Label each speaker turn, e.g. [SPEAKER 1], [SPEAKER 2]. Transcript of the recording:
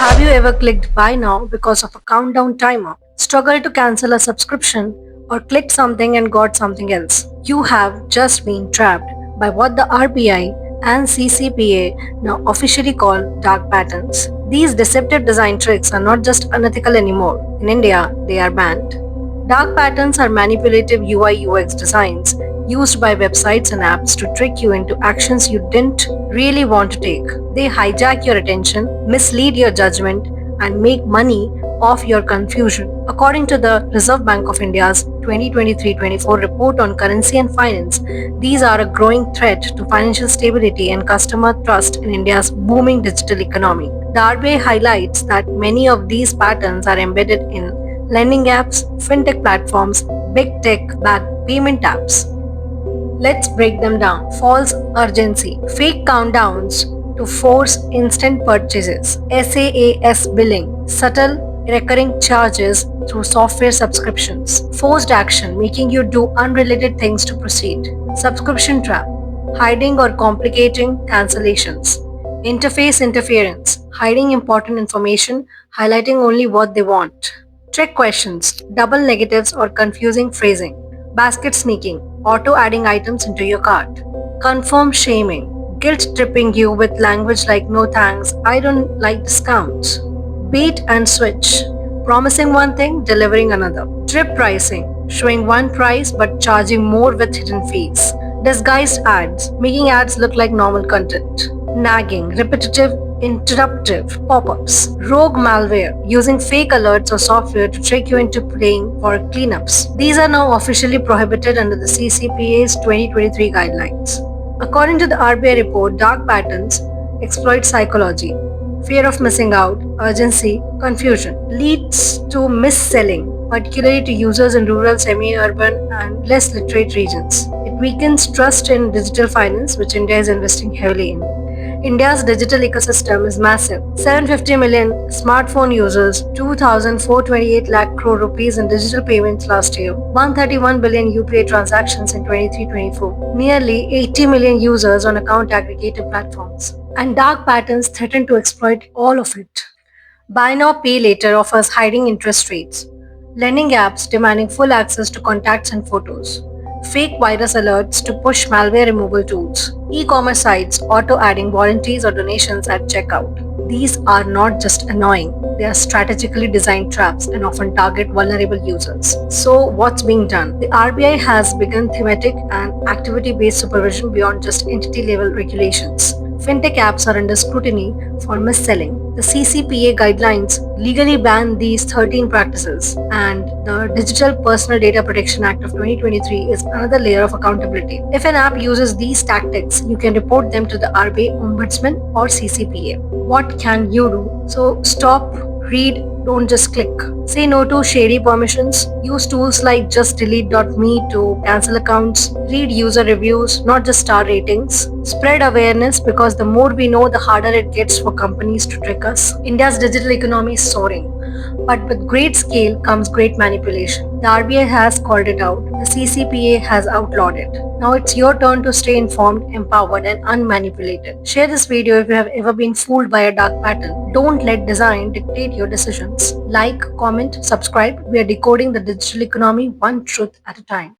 [SPEAKER 1] Have you ever clicked buy now because of a countdown timer, struggled to cancel a subscription, or clicked something and got something else? You have just been trapped by what the RBI and CCPA now officially call dark patterns. These deceptive design tricks are not just unethical anymore. In India, they are banned. Dark patterns are manipulative UI UX designs used by websites and apps to trick you into actions you didn't really want to take. They hijack your attention, mislead your judgment, and make money off your confusion. According to the Reserve Bank of India's 2023-24 report on currency and finance, these are a growing threat to financial stability and customer trust in India's booming digital economy. The RBI highlights that many of these patterns are embedded in lending apps, fintech platforms, big tech-backed payment apps. Let's break them down. False urgency, fake countdowns to force instant purchases, SaaS billing, subtle recurring charges through software subscriptions, forced action, making you do unrelated things to proceed, subscription trap, hiding or complicating cancellations, interface interference, hiding important information, highlighting only what they want. Trick questions, double negatives or confusing phrasing, basket sneaking, auto adding items into your cart, confirm shaming, guilt tripping you with language like no thanks, I don't like discounts, bait and switch, promising one thing, delivering another, trip pricing, showing one price but charging more with hidden fees, disguised ads, making ads look like normal content, nagging, repetitive, interruptive pop-ups, rogue malware, using fake alerts or software to trick you into paying for cleanups. These are now officially prohibited under the CCPA's 2023 guidelines. According to the RBI report, dark patterns exploit psychology, fear of missing out, urgency, confusion, leads to mis-selling, particularly to users in rural, semi-urban, and less literate regions. It weakens trust in digital finance, which India is investing heavily in. India's digital ecosystem is massive. 750 million smartphone users, 2,428 lakh crore rupees in digital payments last year, 131 billion UPI transactions in 23-24, nearly 80 million users on account aggregator platforms. And dark patterns threaten to exploit all of it. Buy now, pay later offers hiding interest rates, lending apps demanding full access to contacts and photos, fake virus alerts to push malware removal tools, e-commerce sites auto-adding warranties or donations at checkout. These are not just annoying, they are strategically designed traps and often target vulnerable users. So what's being done? The RBI has begun thematic and activity-based supervision beyond just entity-level regulations. Fintech apps are under scrutiny for mis-selling. The CCPA guidelines legally ban these 13 practices, and the Digital Personal Data Protection Act of 2023 is another layer of accountability. If an app uses these tactics, you can report them to the RBI Ombudsman or CCPA. What can you do? So stop, read, don't just click. Say no to shady permissions. Use tools like justdelete.me to cancel accounts. Read user reviews, not just star ratings. Spread awareness because the more we know, the harder it gets for companies to trick us. India's digital economy is soaring, but with great scale comes great manipulation. The RBI has called it out. The CCPA has outlawed it. Now it's your turn to stay informed, empowered, and unmanipulated. Share this video if you have ever been fooled by a dark pattern. Don't let design dictate your decisions. Like, comment, subscribe. We are decoding the digital economy one truth at a time.